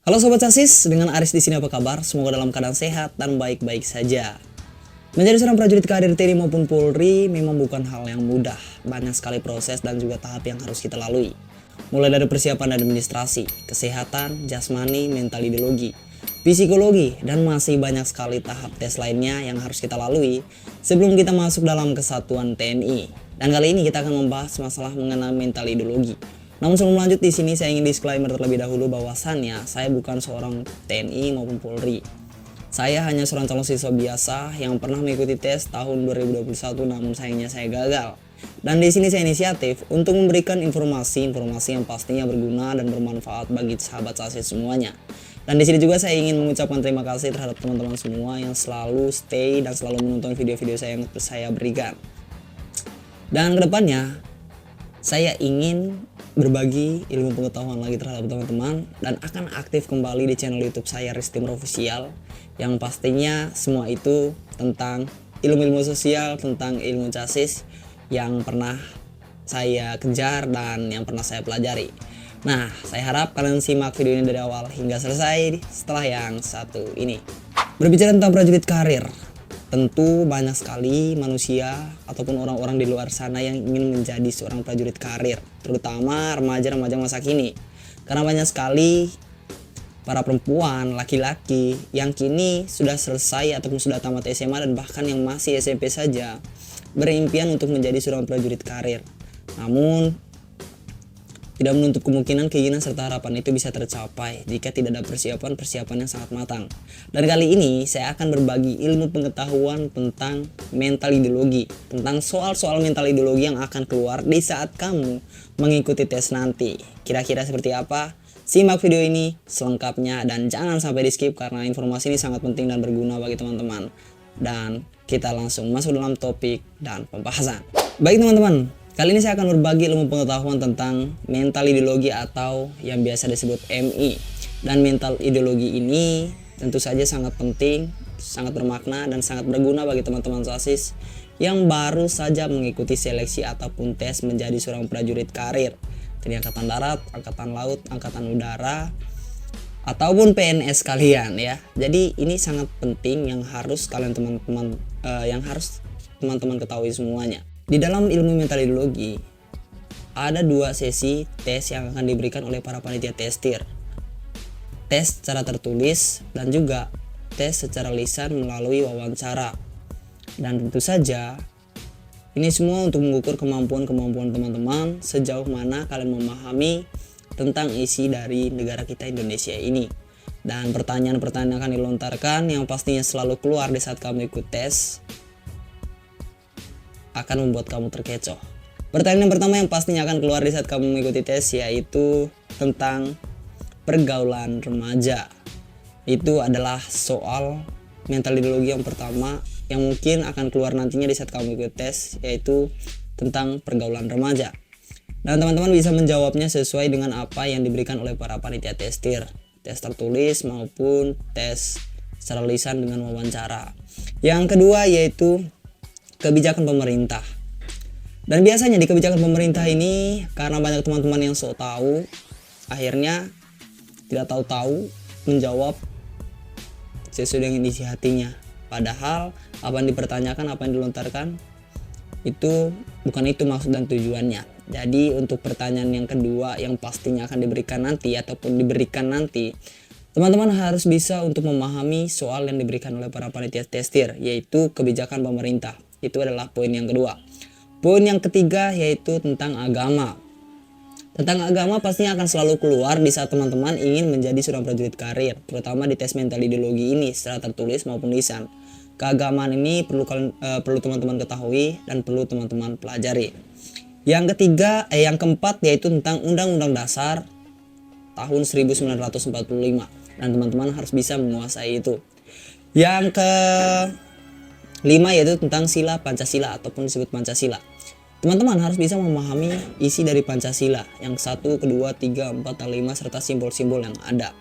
Halo Sobat Sasis, dengan Aris di sini apa kabar? Semoga dalam keadaan sehat dan baik-baik saja. Menjadi seorang prajurit karir TNI maupun Polri memang bukan hal yang mudah. Banyak sekali proses dan juga tahap yang harus kita lalui. Mulai dari persiapan administrasi, kesehatan, jasmani, mental ideologi, psikologi, dan masih banyak sekali tahap tes lainnya yang harus kita lalui sebelum kita masuk dalam kesatuan TNI. Dan kali ini kita akan membahas masalah mengenai mental ideologi. Namun sebelum lanjut di sini saya ingin disclaimer terlebih dahulu bahwasannya saya bukan seorang TNI maupun Polri. Saya hanya seorang calon siswa biasa yang pernah mengikuti tes tahun 2021 namun sayangnya saya gagal. Dan di sini saya inisiatif untuk memberikan informasi-informasi yang pastinya berguna dan bermanfaat bagi sahabat sasis semuanya. Dan di sini juga saya ingin mengucapkan terima kasih terhadap teman-teman semua yang selalu stay dan selalu menonton video-video saya yang saya berikan. Dan kedepannya saya ingin berbagi ilmu pengetahuan lagi terhadap teman-teman dan akan aktif kembali di channel YouTube saya Ristim Official yang pastinya semua itu tentang ilmu-ilmu sosial, tentang ilmu casis yang pernah saya kejar dan yang pernah saya pelajari. Nah, saya harap kalian simak video ini dari awal hingga selesai setelah yang satu ini. Berbicara tentang prajurit karir, tentu banyak sekali manusia ataupun orang-orang di luar sana yang ingin menjadi seorang prajurit karir, terutama remaja-remaja masa kini. Karena banyak sekali para perempuan, laki-laki yang kini sudah selesai ataupun sudah tamat SMA dan bahkan yang masih SMP saja berimpian untuk menjadi seorang prajurit karir. Namun tidak menutup kemungkinan keinginan serta harapan itu bisa tercapai jika tidak ada persiapan yang sangat matang. Dan kali ini saya akan berbagi ilmu pengetahuan tentang mental ideologi, tentang soal-soal mental ideologi yang akan keluar di saat kamu mengikuti tes nanti. Kira-kira seperti apa? Simak video ini selengkapnya dan jangan sampai di skip karena informasi ini sangat penting dan berguna bagi teman-teman. Dan kita langsung masuk dalam topik dan pembahasan. Baik teman-teman, kali ini saya akan berbagi ilmu pengetahuan tentang mental ideologi atau yang biasa disebut MI. Dan mental ideologi ini tentu saja sangat penting, sangat bermakna dan sangat berguna bagi teman-teman sasis yang baru saja mengikuti seleksi ataupun tes menjadi seorang prajurit karir. TNI Angkatan Darat, Angkatan Laut, Angkatan Udara, ataupun PNS kalian ya. Jadi ini sangat penting yang harus kalian teman-teman ketahui semuanya. Di dalam ilmu mental ideologi ada dua sesi tes yang akan diberikan oleh para panitia testir. Tes secara tertulis dan juga tes secara lisan melalui wawancara. Dan tentu saja ini semua untuk mengukur kemampuan teman-teman sejauh mana kalian memahami tentang isi dari negara kita Indonesia ini. Dan pertanyaan-pertanyaan akan dilontarkan yang pastinya selalu keluar di saat kamu ikut tes akan membuat kamu terkecoh. Pertanyaan yang pertama yang pastinya akan keluar di saat kamu mengikuti tes yaitu tentang pergaulan remaja. Itu adalah soal mental ideologi yang pertama yang mungkin akan keluar nantinya di saat kamu ikut tes, yaitu tentang pergaulan remaja. Dan teman-teman bisa menjawabnya sesuai dengan apa yang diberikan oleh para panitia testir, tes tertulis maupun tes secara lisan dengan wawancara. Yang kedua yaitu kebijakan pemerintah. Dan biasanya di kebijakan pemerintah ini karena banyak teman-teman yang sok tahu, akhirnya tidak tahu-tahu menjawab sesuai dengan isi hatinya. Padahal apa yang dipertanyakan, apa yang dilontarkan itu bukan itu maksud dan tujuannya. Jadi untuk pertanyaan yang kedua yang pastinya akan diberikan nanti ataupun diberikan nanti, teman-teman harus bisa untuk memahami soal yang diberikan oleh para panitia testir, yaitu kebijakan pemerintah. Itu adalah poin yang kedua. Poin yang ketiga yaitu tentang agama. Tentang agama pastinya akan selalu keluar di saat teman-teman ingin menjadi seorang prajurit karir, terutama di tes mental ideologi ini secara tertulis maupun lisan. Keagamaan ini perlu teman-teman ketahui dan perlu teman-teman pelajari. Yang keempat yaitu tentang Undang-Undang Dasar tahun 1945 dan teman-teman harus bisa menguasai itu. Yang kelima yaitu tentang sila Pancasila ataupun disebut Pancasila. Teman-teman harus bisa memahami isi dari Pancasila yang 1, kedua, 3, 4, dan 5 serta simbol-simbol yang ada.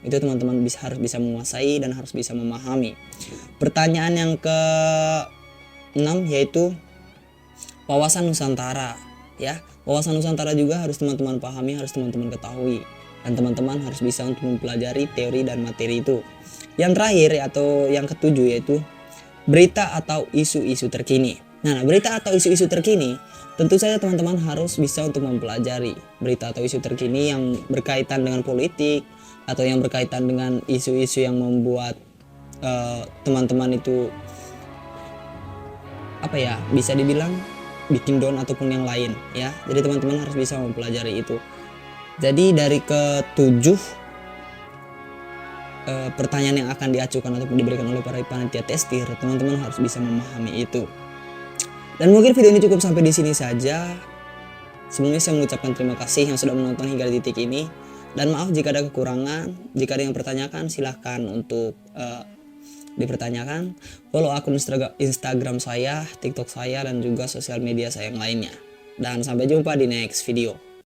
Itu teman-teman harus bisa menguasai dan harus bisa memahami. Pertanyaan yang ke-6 yaitu wawasan Nusantara ya. Wawasan Nusantara juga harus teman-teman pahami, harus teman-teman ketahui. dan teman-teman harus bisa untuk mempelajari teori dan materi itu. Yang terakhir atau yang ketujuh yaitu berita atau isu-isu terkini. Nah, berita atau isu-isu terkini tentu saja teman-teman harus bisa untuk mempelajari berita atau isu terkini yang berkaitan dengan politik atau yang berkaitan dengan isu-isu yang membuat teman-teman itu bisa dibilang bikin down ataupun yang lain ya. Jadi teman-teman harus bisa mempelajari itu. Jadi dari ketujuh pertanyaan yang akan diajukan ataupun diberikan oleh para panitia testir, teman-teman harus bisa memahami itu. Dan mungkin video ini cukup sampai di sini saja. Sebelumnya saya mengucapkan terima kasih yang sudah menonton hingga di titik ini. Dan maaf jika ada kekurangan, jika ada yang pertanyakan silahkan untuk dipertanyakan. Follow akun Instagram saya, TikTok saya, dan juga sosial media saya yang lainnya. Dan sampai jumpa di next video.